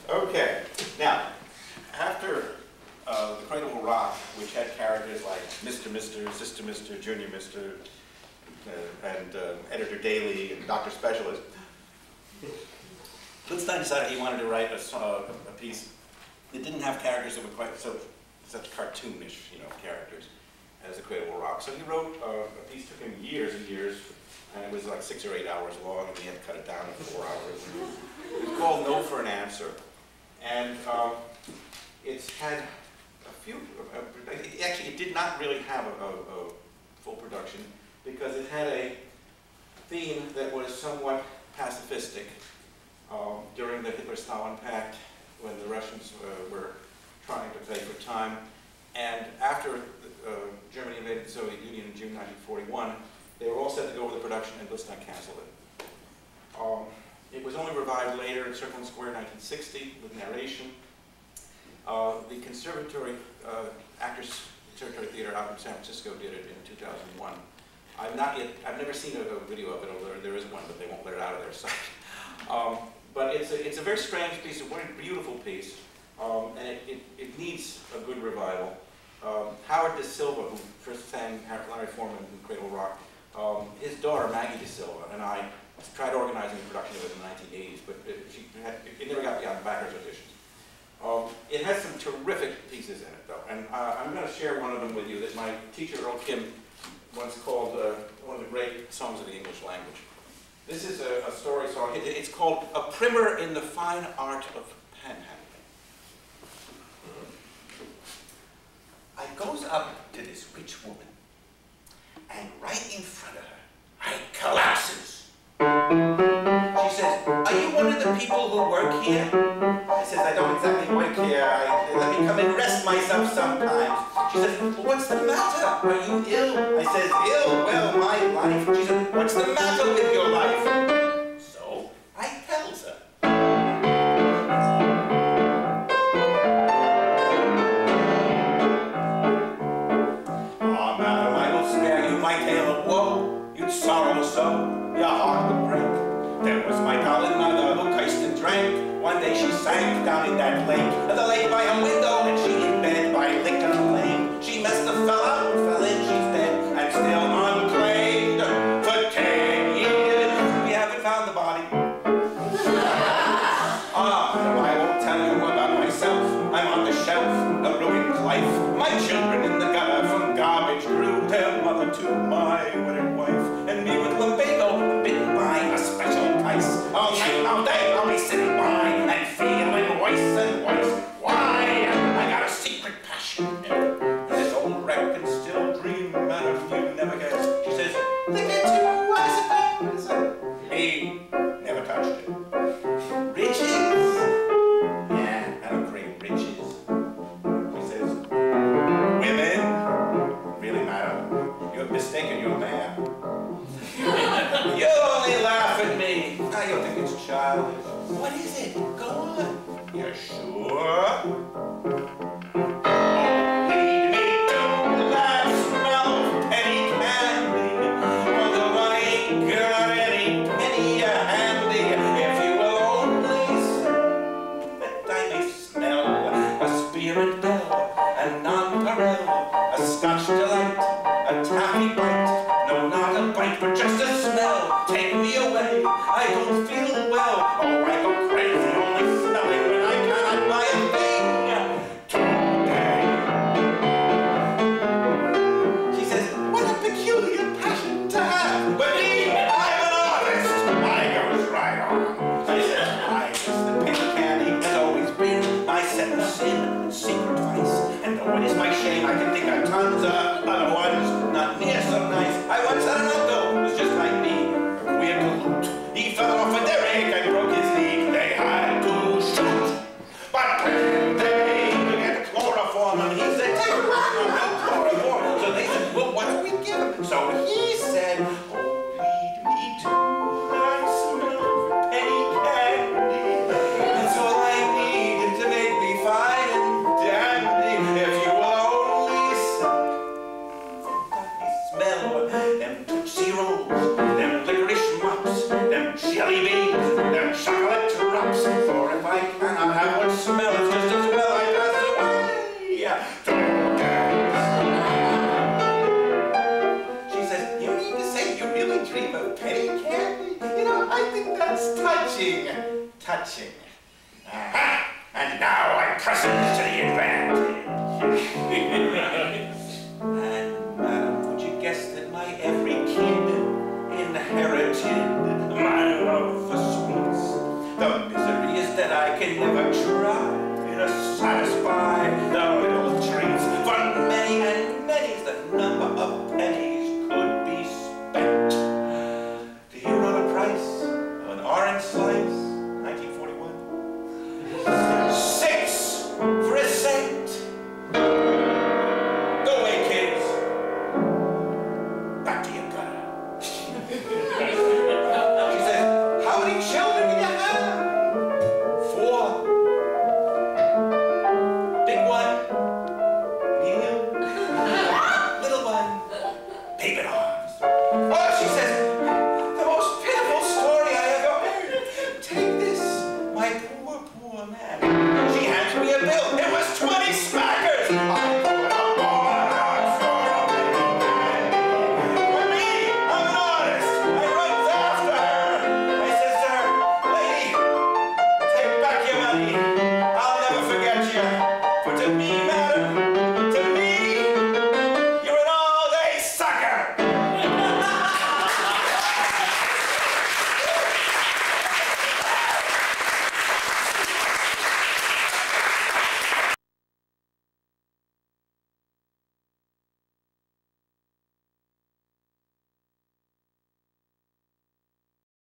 Okay, now, after The Cradle Will Rock, which had characters like Mr. Mr., Sister Mr., Junior Mr., and Editor Daily, and Dr. Specialist, Blitzstein decided he wanted to write a piece that didn't have characters that were quite such cartoonish, characters as The Cradle Will Rock. So he wrote a piece, took him years and years, and it was like 6 or 8 hours long, and he had to cut it down to 4 hours. It was called NoForAnAnswer. And it's had a few, actually it did not really have a full production because it had a theme that was somewhat pacifistic during the Hitler-Stalin Pact when the Russians were trying to play for time. And after Germany invaded the Soviet Union in June 1941, they were all set to go over the production and Blitzstein canceled it. It was only revived later in Circle and Square in 1960 with narration. The Conservatory, Actors Conservatory Theater out in San Francisco did it in 2001. I've never seen a video of it, although there is one, but they won't let it out of their site. But it's a very strange piece, a very beautiful piece, and it needs a good revival. Howard De Silva, who first sang Larry Foreman in Cradle Rock, his daughter Maggie De Silva and I tried organizing the production of it in the 1980s, but it never got beyond backers auditions. It has some terrific pieces in it, though, and I'm going to share one of them with you that my teacher, Earl Kim, once called one of the great songs of the English language. This is a story song. It's called A Primer in the Fine Art of Panhandling. I goes up to this rich woman, and right in front of her, I collapses. She says, "Are you one of the people who work here?" I says, "I don't exactly work here. Let me come and rest myself sometimes." She says, "Well, what's the matter? Are you ill?" I says, "Ill? Well, my life." She says, "What's the matter with your life?" So I tells her. "Ah, madam, I will spare you my tale of woe. You'd sorrow so, your heart would break. There was my darling mother who cursed and drank. One day she sank down in that lake, the lake by a window, and she in bed by liquor lane. She messed the fella who fell in, she's dead, and still unclaimed. For 10 years, we haven't found the body." No, I won't tell you about myself. I'm on the shelf, a ruined life. My children in the gutter from garbage grew their mother to my wedded wife. And me with lumbago, bitten by a special tice. All night, all day, I'll be sitting by and feeling worse and worse. Why? I got a secret passion. This old wreck can still dream, madam, you'd never guess. She says, "Liquor too, I suppose." He never touched it. Riches? Yeah, I don't crave riches. She says, "Women? Really, madam, you're mistaken your man. You only laugh at me. I don't think it's childish." "What is it? Go on." "You're sure?" "Oh, lead me to that smell of penny candy. Although I ain't got any penny handy. If you will only say that I may smell a spirit bell, a nonpareil, a Scotch delight, a taffy bite. No, not a bite, but just a smell. Take me away. I don't feel well. Oh, I go crazy only smelling when I cannot buy a thing today." She says, "What a peculiar passion to have. But me, I'm an artist." I goes right on. I said, "I guess the penny candy has always been my second sin and secret vice. And though it is my shame, I can think of tons of other ones not near so nice. I once had an uncle who was just like me, a weird galoot. He fell off a derrick and broke his knee. They had to shoot. But when they get chloroform, and he said, "Take a no chloroform." So they said, "Well, what do we give him?" So he said, "Oh, lead me to that smell of penny candy. That's all I need to make me fine and dandy. If you will only smell them Tootsie Rolls, them licorice mops, them jelly beans, them chocolate drops. For if I cannot have That's touching. Touching. And now I'm pressing to the advantage. And, madam, would you guess that my every kid inherited my love for sweets? The misery is that I can never try to satisfy the little treats. For many and many's the number of pennies could be spent. Do you know the price of an orange slice?